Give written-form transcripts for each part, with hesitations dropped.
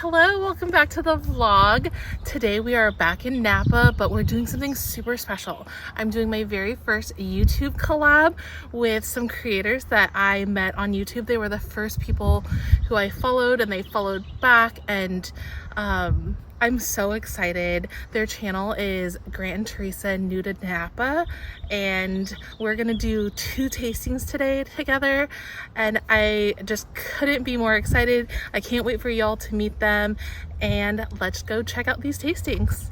Hello, welcome back to the vlog. Today we are back in Napa, but we're doing something super special. I'm doing my very first YouTube collab with some creators that I met on YouTube. They were the first people who I followed and they followed back, and I'm so excited. Their channel is Grant and Teresa New2Napa, and we're gonna do 2 tastings today together, and I just couldn't be more excited. I can't wait for y'all to meet them, and let's go check out these tastings.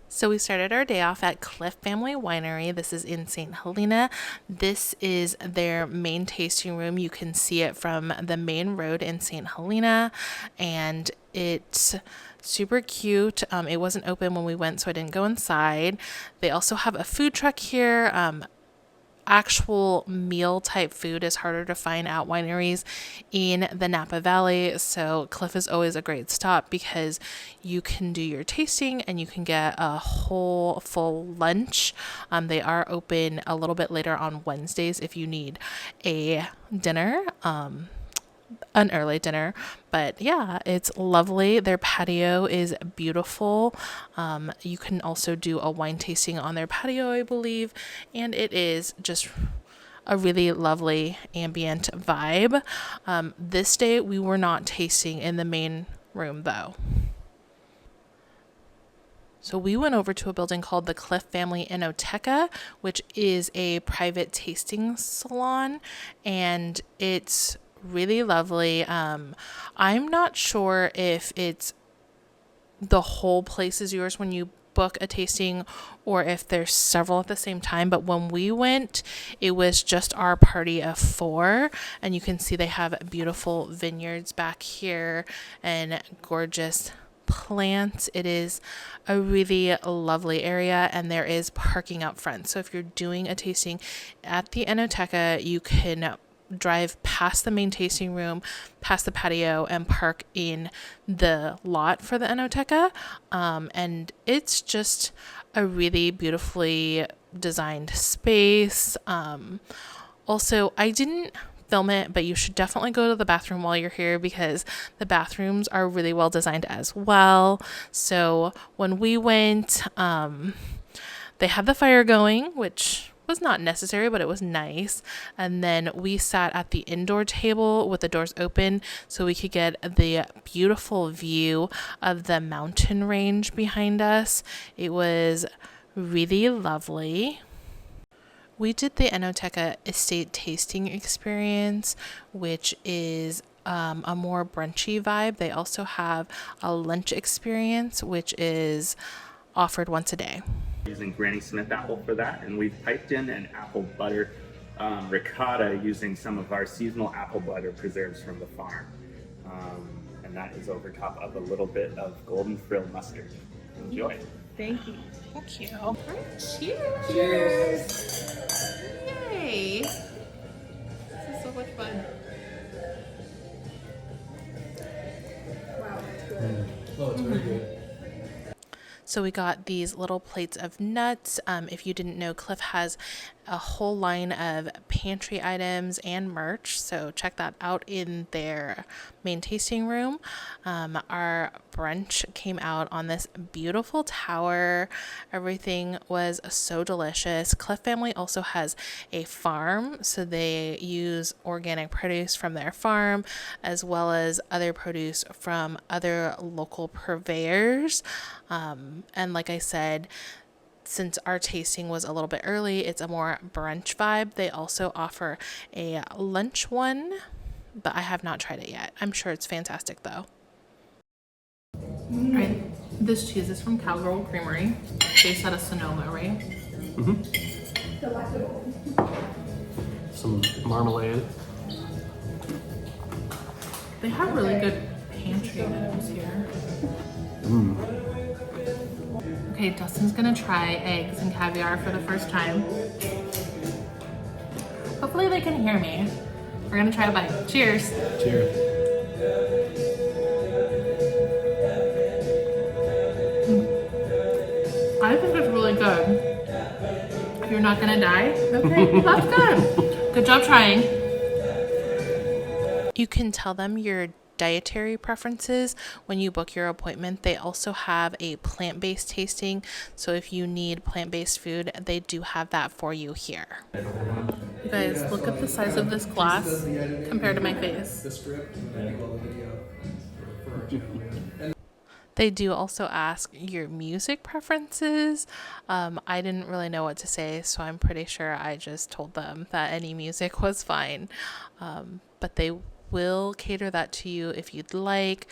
So we started our day off at Clif Family Winery. This is in St Helena. This is their main tasting room. You can see it from the main road in St Helena, and it's super cute. It wasn't open when we went, so I didn't go inside. They also have a food truck here. Actual meal type food is harder to find at wineries in the Napa Valley, so Clif is always a great stop because you can do your tasting and you can get a whole full lunch. They are open a little bit later on Wednesdays if you need a dinner, an early dinner. But yeah, it's lovely. Their patio is beautiful. You can also do a wine tasting on their patio, I believe, and it is just a really lovely ambient vibe. This day we were not tasting in the main room though. So we went over to a building called the Clif Family Enoteca, which is a private tasting salon, and it's really lovely. I'm not sure if it's the whole place is yours when you book a tasting or if there's several at the same time, but when we went it was just our party of 4, and you can see they have beautiful vineyards back here and gorgeous plants. It is a really lovely area, and there is parking out front, so if you're doing a tasting at the Enoteca, you can drive past the main tasting room, past the patio, and park in the lot for the Enoteca. And it's just a really beautifully designed space. Also, I didn't film it, but you should definitely go to the bathroom while you're here because the bathrooms are really well designed as well. So when we went, they had the fire going, which was not necessary, but it was nice. And then we sat at the indoor table with the doors open so we could get the beautiful view of the mountain range behind us. It was really lovely. We did the Enoteca Estate Tasting Experience, which is a more brunchy vibe. They also have a lunch experience, which is offered once a day. Using Granny Smith apple for that, and we've piped in an apple butter ricotta using some of our seasonal apple butter preserves from the farm, and that is over top of a little bit of golden frill mustard. Enjoy. Thank you. Thank you. All right, cheers. Cheers. Yay. This is so much fun. Wow, that's good. Oh, it's very good. So we got these little plates of nuts. If you didn't know, Clif has a whole line of pantry items and merch, so check that out in their main tasting room. Our brunch came out on this beautiful tower. Everything was so delicious. Clif Family also has a farm, so they use organic produce from their farm as well as other produce from other local purveyors. And like I said, since our tasting was a little bit early, it's a more brunch vibe. They also offer a lunch one, but I have not tried it yet. I'm sure it's fantastic though. Alright, this cheese is from Cowgirl Creamery, based out of Sonoma, right? Some marmalade. They have really good pantry items here. Okay, Dustin's gonna try eggs and caviar for the first time. Hopefully they can hear me. We're gonna try a bite. Cheers. Cheers. I think it's really good. If you're not gonna die, okay, that's good. Good job trying. You can tell them you're dietary preferences when you book your appointment. They also have a plant-based tasting, so if you need plant-based food, they do have that for you here. You guys, look at the size of this glass compared to my face. They do also ask your music preferences. I didn't really know what to say, so I'm pretty sure I just told them that any music was fine. But they will cater that to you if you'd like.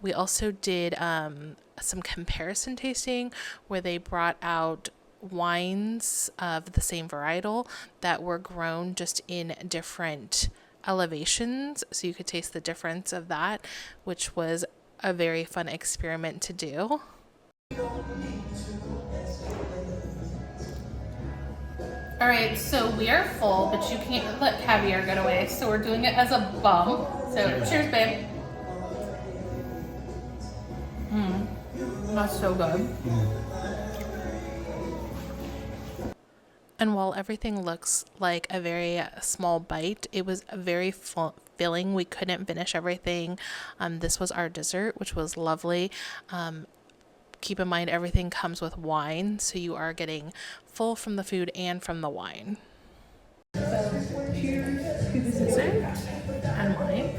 We also did some comparison tasting where they brought out wines of the same varietal that were grown just in different elevations, so you could taste the difference of that, which was a very fun experiment to do. All right, so we are full, but you can't let caviar get away, so we're doing it as a bump. So cheers, babe. That's so good. And while everything looks like a very small bite, it was very filling. We couldn't finish everything. This was our dessert, which was lovely. Keep in mind, everything comes with wine, so you are getting full from the food and from the wine. So, cheers to the dessert and wine.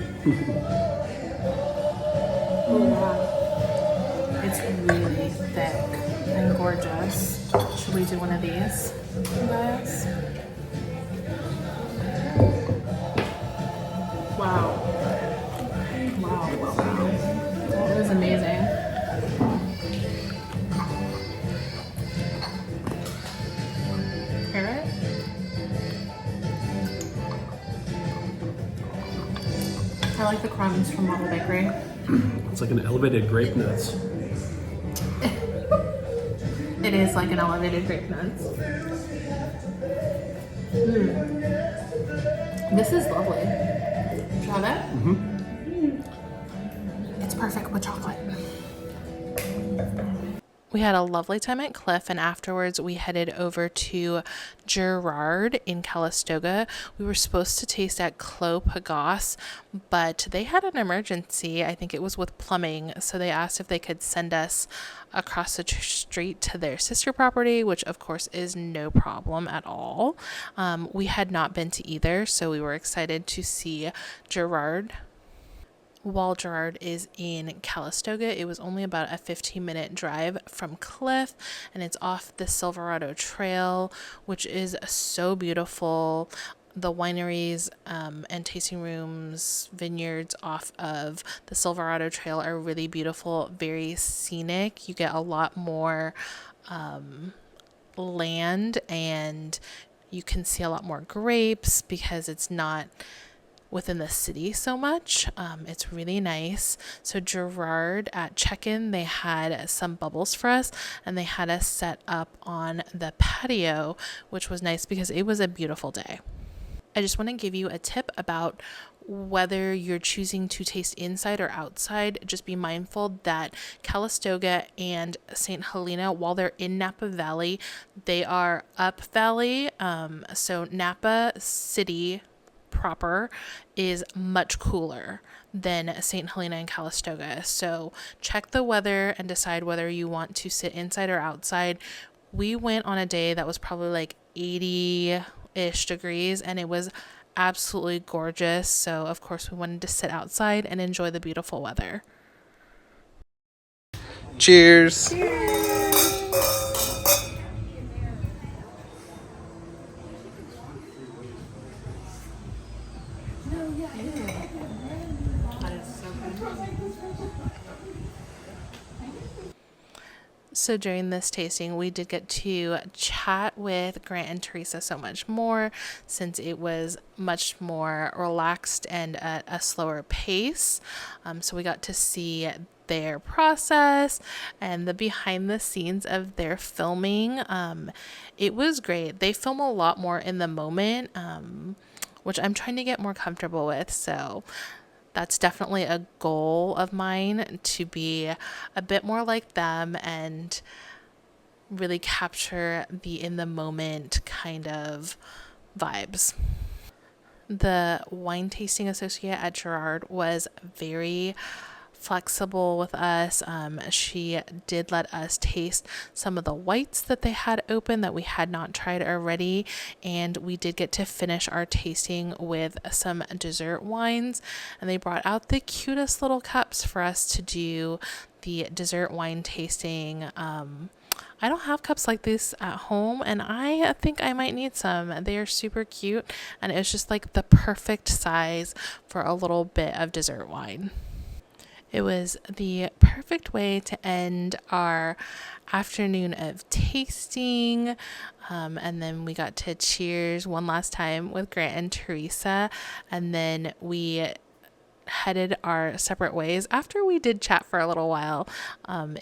Oh, wow. It's really thick and gorgeous. Should we do one of these, guys? Wow. Wow, wow, wow. That was amazing. Hear it? I like the crumbs from Model Bakery. It's like an elevated grape nuts. It is like an elevated grape nuts. This is lovely. Try that? It's perfect with chocolate. We had a lovely time at Clif, and afterwards we headed over to Girard in Calistoga. We were supposed to taste at Clos Pagos, but they had an emergency. I think it was with plumbing, so they asked if they could send us across the street to their sister property, which of course is no problem at all. We had not been to either, so we were excited to see Girard. While Girard is in Calistoga, it was only about a 15-minute drive from Clif, and it's off the Silverado Trail, which is so beautiful. The wineries and tasting rooms, vineyards off of the Silverado Trail are really beautiful, very scenic. You get a lot more land, and you can see a lot more grapes because it's not within the city so much. It's really nice. So Girard, at check-in, they had some bubbles for us, and they had us set up on the patio, which was nice because it was a beautiful day. I just want to give you a tip about whether you're choosing to taste inside or outside. Just be mindful that Calistoga and St Helena, while they're in Napa Valley, they are up valley. So Napa City proper is much cooler than St Helena and Calistoga. So check the weather and decide whether you want to sit inside or outside. We went on a day that was probably like 80-ish degrees, and it was absolutely gorgeous. So of course we wanted to sit outside and enjoy the beautiful weather. Cheers. So during this tasting, we did get to chat with Grant and Teresa so much more, since it was much more relaxed and at a slower pace. So we got to see their process and the behind the scenes of their filming. It was great. They film a lot more in the moment, which I'm trying to get more comfortable with. So that's definitely a goal of mine, to be a bit more like them and really capture the in the moment kind of vibes. The wine tasting associate at Girard was very flexible with us. She did let us taste some of the whites that they had open that we had not tried already, and we did get to finish our tasting with some dessert wines, and they brought out the cutest little cups for us to do the dessert wine tasting. I don't have cups like this at home, and I think I might need some. They are super cute, and it's just like the perfect size for a little bit of dessert wine. It was the perfect way to end our afternoon of tasting. And then we got to cheers one last time with Grant and Teresa. And then we headed our separate ways after we did chat for a little while.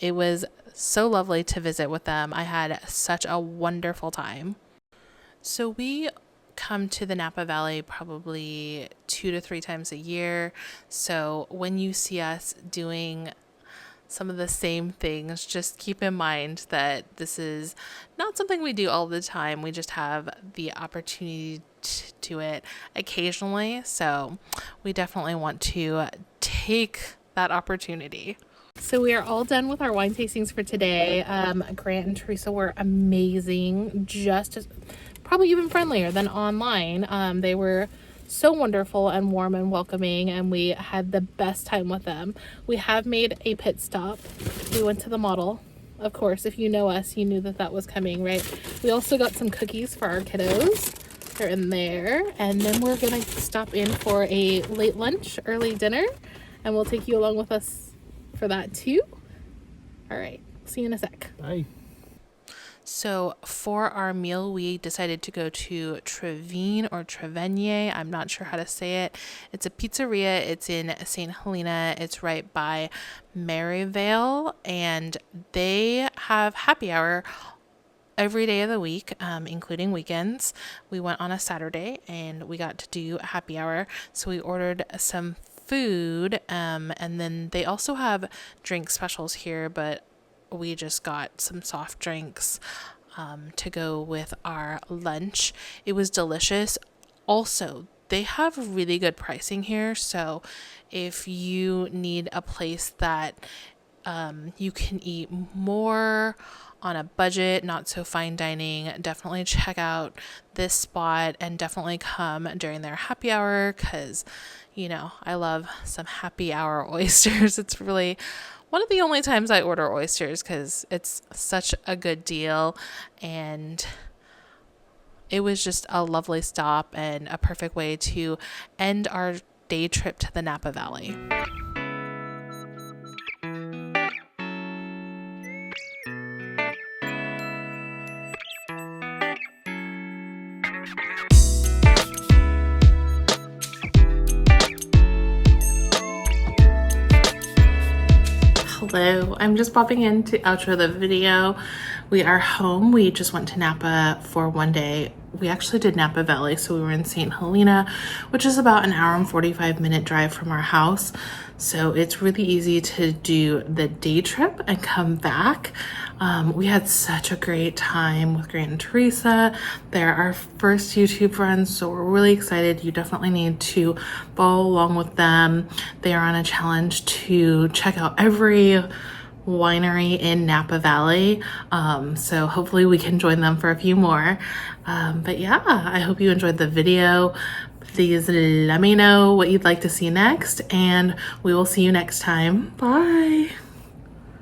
It was so lovely to visit with them. I had such a wonderful time. So we come to the Napa Valley probably 2 to 3 times a year. So when you see us doing some of the same things, just keep in mind that this is not something we do all the time. We just have the opportunity to do it occasionally. So we definitely want to take that opportunity. So we are all done with our wine tastings for today. Grant and Teresa were amazing, just as probably even friendlier than online. They were so wonderful and warm and welcoming, and we had the best time with them. We have made a pit stop. We went to the model. Of course, if you know us, you knew that that was coming, right? We also got some cookies for our kiddos. They're in there. And then we're gonna stop in for a late lunch, early dinner, and we'll take you along with us for that too. All right, see you in a sec. Bye. So for our meal, we decided to go to TraVigne or TraVigne. I'm not sure how to say it. It's a pizzeria. It's in St Helena. It's right by Maryvale, and they have happy hour every day of the week, including weekends. We went on a Saturday and we got to do a happy hour. So we ordered some food, and then they also have drink specials here, but we just got some soft drinks to go with our lunch. It was delicious. Also, they have really good pricing here. So if you need a place that you can eat more on a budget, not so fine dining, definitely check out this spot and definitely come during their happy hour, because, you know, I love some happy hour oysters. It's really one of the only times I order oysters because it's such a good deal, and it was just a lovely stop and a perfect way to end our day trip to the Napa Valley. Hello, I'm just popping in to outro the video. We are home. We just went to Napa for one day. We actually did Napa Valley, so we were in St Helena, which is about an hour and 45-minute drive from our house. So it's really easy to do the day trip and come back. We had such a great time with Grant and Teresa. They're our first YouTube friends, so we're really excited. You definitely need to follow along with them. They are on a challenge to check out every winery in Napa Valley. So hopefully we can join them for a few more. But yeah, I hope you enjoyed the video. Please let me know what you'd like to see next, and we will see you next time. Bye.